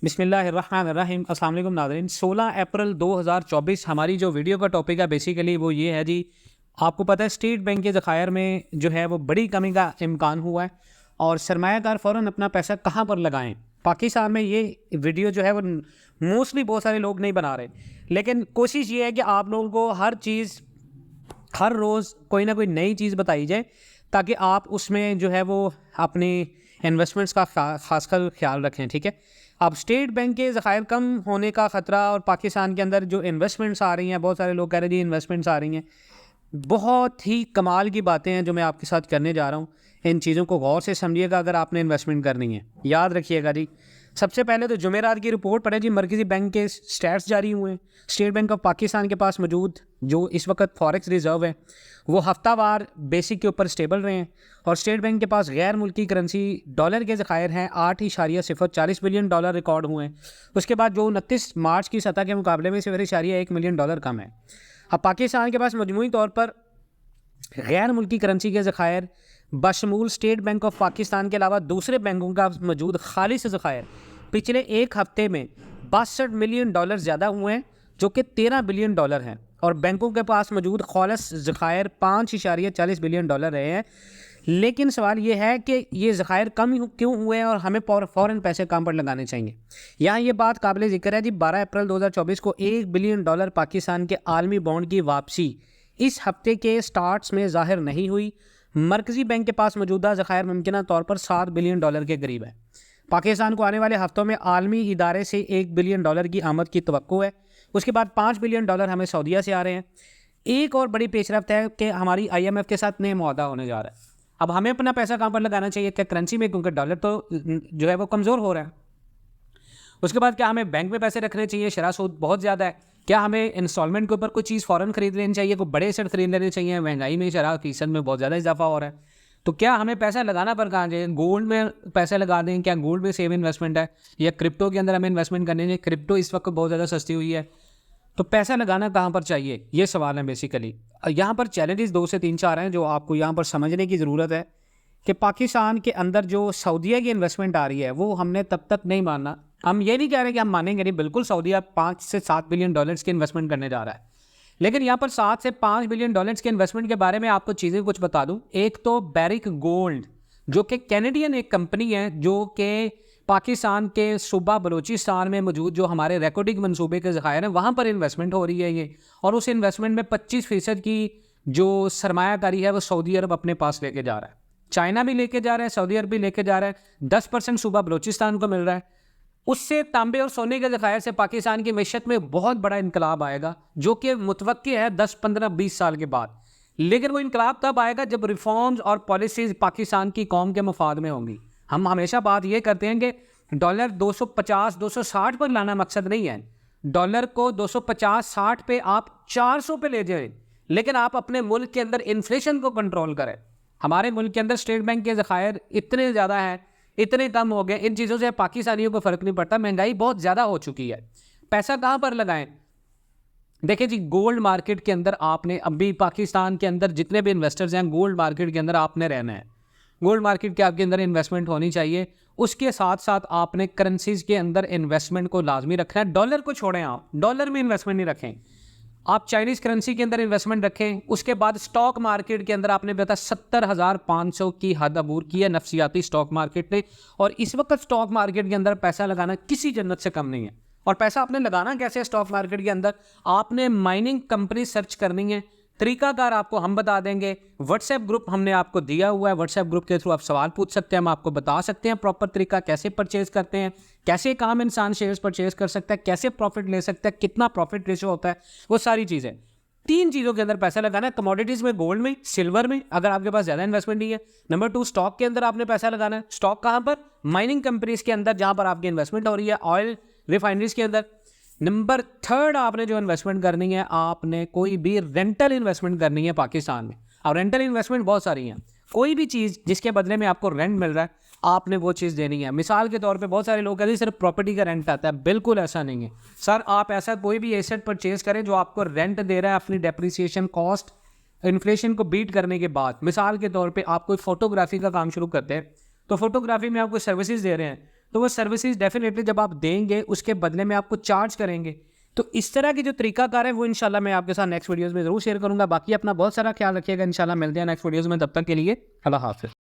बिस्मिल्लाहिर्रहमानिर्रहीम। अस्सलाम वालेकुम नाज़रीन। 16 अप्रैल 2024 हमारी जो वीडियो का टॉपिक है बेसिकली वो ये है जी, आपको पता है स्टेट बैंक के ज़खायर में जो है वो बड़ी कमी का इम्कान हुआ है और सरमायाकार फ़ौरन अपना पैसा कहाँ पर लगाएं। पाकिस्तान में ये वीडियो जो है वो मोस्टली बहुत सारे लोग नहीं बना रहे, लेकिन कोशिश ये है कि आप लोगों को हर चीज़ हर रोज़ कोई ना कोई नई चीज़ बताई जाए ताकि आप उसमें जो है वो अपनी इन्वेस्टमेंट्स का खासकर ख्याल रखें। ठीक है, अब स्टेट बैंक के ज़खायर कम होने का ख़तरा और पाकिस्तान के अंदर जो इन्वेस्टमेंट्स आ रही हैं, बहुत सारे लोग कह रहे हैं जी इन्वेस्टमेंट्स आ रही हैं, बहुत ही कमाल की बातें हैं जो मैं आपके साथ करने जा रहा हूँ। इन चीज़ों को गौर से समझिएगा अगर आपने इन्वेस्टमेंट करनी है। याद रखिएगा जी, सबसे पहले तो जुमेरात की रिपोर्ट पढ़े जी, मरकज़ी बैंक के स्टैट्स जारी हुए हैं। स्टेट बैंक ऑफ पाकिस्तान के पास मौजूद जो इस वक्त फॉरेक्स रिज़र्व है वो हफ्तावार बेसिक के ऊपर स्टेबल रहे हैं और स्टेट बैंक के पास गैर मुल्की करेंसी डॉलर के ज़खायर हैं 8.040 बिलियन डॉलर रिकॉर्ड हुए हैं। उसके बाद जो 29 मार्च की सतह के मुकाबले में 0.1 मिलियन डॉलर कम है। अब पाकिस्तान के पास मजमूई तौर पर गैर मुल्की करेंसी के ज़खायर बशमूल स्टेट बैंक ऑफ पाकिस्तान के अलावा दूसरे बैंकों का मौजूद खालिस ज़खायर पिछले एक हफ्ते में 62 मिलियन डॉलर ज़्यादा हुए हैं जो कि 13 बिलियन डॉलर हैं और बैंकों के पास मौजूद खालिस ज़खायर 5.40 बिलियन डॉलर रहे हैं। लेकिन सवाल ये है कि ये ज़खायर कम क्यों हुए हैं और हमें फ़ौरन पैसे काम पर लगाने चाहिए। यहाँ ये बात काबिल ज़िक्र है जी, 12 अप्रैल 2024 को 1 बिलियन डॉलर पाकिस्तान के आलमी बॉन्ड की वापसी इस हफ्ते के स्टार्ट्स में ज़ाहिर नहीं हुई। मरकज़ी बैंक के पास मौजूदा ज़खायर मुमकिन तौर पर 7 बिलियन डॉलर के करीब है। पाकिस्तान को आने वाले हफ्तों में आलमी इदारे से 1 बिलियन डॉलर की आमद की तवक्को है। उसके बाद 5 बिलियन डॉलर हमें सऊदीया से आ रहे हैं। एक और बड़ी पेशरफ्त है कि हमारी IMF के साथ नया मुआहदा होने जा रहा है। अब हमें अपना पैसा कहाँ पर लगाना चाहिए, क्या करेंसी में, क्योंकि डॉलर तो जो है वो कमज़ोर हो रहा है। उसके बाद क्या हमें बैंक में पैसे रखने चाहिए, शरह सूद बहुत ज़्यादा है। क्या हमें इंस्टॉलमेंट के ऊपर कोई चीज़ फ़ौरन खरीद लेनी चाहिए, कोई बड़े एसेट खरीद लेने चाहिए। महंगाई में शरह फीसद में बहुत ज़्यादा इजाफा हो रहा है, तो क्या हमें पैसा लगाना पर कहाँ चाहिए। गोल्ड में पैसे लगा दें, क्या गोल्ड में सेव इन्वेस्टमेंट है, या क्रिप्टो के अंदर हमें इन्वेस्टमेंट करनी है। क्रिप्टो इस वक्त बहुत ज़्यादा सस्ती हुई है, तो पैसा लगाना कहाँ पर चाहिए, ये सवाल है बेसिकली। यहाँ पर चैलेंजेस 2 से 3-4 हैं जो आपको यहाँ पर समझने की ज़रूरत है कि पाकिस्तान के अंदर जो सऊदीया की इन्वेस्टमेंट आ रही है वो हमने तब तक नहीं मानना। हम ये नहीं कह रहे कि हम मानेंगे नहीं, बिल्कुल सऊदीया 5 से 7 बिलियन डॉलर्स की इन्वेस्टमेंट करने जा रहा है, लेकिन यहाँ पर 7 से 5 बिलियन डॉलर्स के इन्वेस्टमेंट के बारे में आपको चीज़ें कुछ बता दूँ। एक तो बैरिक गोल्ड जो कि कैनेडियन एक कंपनी है जो कि पाकिस्तान के सूबा बलूचिस्तान में मौजूद जो हमारे रिकॉर्डिंग मनसूबे के ज़खायर हैं वहाँ पर इन्वेस्टमेंट हो रही है ये, और उस इन्वेस्टमेंट में 25% की जो सरमायाकारी है वो सऊदी अरब अपने पास लेके जा रहा है। चाइना भी लेके जा रहा है, सऊदी अरब भी लेके जा रहा है, 10% सूबा बलूचिस्तान को मिल रहा है। उससे तांबे और सोने के ज़खायर से पाकिस्तान की मैशत में बहुत बड़ा इनकलाब आएगा जो कि मुतवक्की है 10, 15, 20 साल के बाद। लेकिन वो इनकलाब तब आएगा जब रिफॉर्म्स और पॉलिसीज़ पाकिस्तान की कौम के मफाद में होंगी। हम हमेशा बात ये करते हैं कि डॉलर 250, 260 पर लाना मकसद नहीं है। डॉलर को 250, 60 पे आप 400 पे ले जाएं, लेकिन आप अपने मुल्क के अंदर इन्फ्लेशन को कंट्रोल करें। हमारे मुल्क के अंदर स्टेट बैंक के ज़खायर इतने ज़्यादा हैं, इतने कम हो गए, इन चीज़ों से पाकिस्तानियों को फ़र्क नहीं पड़ता। महंगाई बहुत ज़्यादा हो चुकी है, पैसा कहाँ पर लगाएं। देखिए जी, गोल्ड मार्केट के अंदर आपने अभी पाकिस्तान के अंदर जितने भी इन्वेस्टर्स हैं गोल्ड मार्केट के अंदर आपने रहना है। गोल्ड मार्केट के आपके अंदर इन्वेस्टमेंट होनी चाहिए। उसके साथ साथ आपने करेंसीज़ के अंदर इन्वेस्टमेंट को लाजमी रखना है। डॉलर को छोड़ें, आप डॉलर में इन्वेस्टमेंट नहीं रखें, आप चाइनीज़ करेंसी के अंदर इन्वेस्टमेंट रखें। उसके बाद स्टॉक मार्केट के अंदर आपने बताया 70,500 की हद अबूर की है नफसियाती स्टॉक मार्केट ने, और इस वक्त स्टॉक मार्केट के अंदर पैसा लगाना किसी जन्नत से कम नहीं है। और पैसा आपने लगाना कैसे है स्टॉक मार्केट के अंदर, आपने माइनिंग कंपनी सर्च करनी है। तरीकाकार आपको हम बता देंगे, व्हाट्सएप ग्रुप हमने आपको दिया हुआ है, व्हाट्सएप ग्रुप के थ्रू आप सवाल पूछ सकते हैं, हम आपको बता सकते हैं प्रॉपर तरीका कैसे परचेज करते हैं, कैसे एक आम इंसान शेयर्स परचेज कर सकता है, कैसे प्रॉफिट ले सकता है, कितना प्रॉफिट रेशो होता है, वो सारी चीज़ें। 3 चीज़ों के अंदर पैसा लगाना है, कमोडिटीज़ में, गोल्ड में, सिल्वर में अगर आपके पास ज़्यादा इन्वेस्टमेंट नहीं है। नंबर 2, स्टॉक के अंदर आपने पैसा लगाना है। स्टॉक कहाँ पर, माइनिंग कंपनीज के अंदर जहाँ पर आपकी इन्वेस्टमेंट हो रही है, ऑयल रिफाइनरीज के अंदर। नंबर 3 आपने जो इन्वेस्टमेंट करनी है, आपने कोई भी रेंटल इन्वेस्टमेंट करनी है पाकिस्तान में। और रेंटल इन्वेस्टमेंट बहुत सारी हैं, कोई भी चीज़ जिसके बदले में आपको रेंट मिल रहा है आपने वो चीज़ देनी है। मिसाल के तौर पे बहुत सारे लोग कहते हैं सिर्फ प्रॉपर्टी का रेंट आता है, बिल्कुल ऐसा नहीं है सर। आप ऐसा कोई भी एसेट परचेज करें जो आपको रेंट दे रहा है अपनी डेप्रिसिएशन कॉस्ट इन्फ्लेशन को बीट करने के बाद। मिसाल के तौर पे आप कोई फोटोग्राफी का काम शुरू करते हैं तो फोटोग्राफी में आप कोई सर्विसेज दे रहे हैं तो वो सर्विसेज डेफिनेटली जब आप देंगे उसके बदले में आपको चार्ज करेंगे। तो इस तरह की जो तरीकाकार है वो इंशाल्लाह मैं आपके साथ नेक्स्ट वीडियोज़ में ज़रूर शेयर करूँगा। बाकी अपना बहुत सारा ख्याल रखिएगा, इंशाल्लाह मिलते हैं नेक्स्ट वीडियोज़ में, तब तक के लिए अल्लाह हाफ़िज़।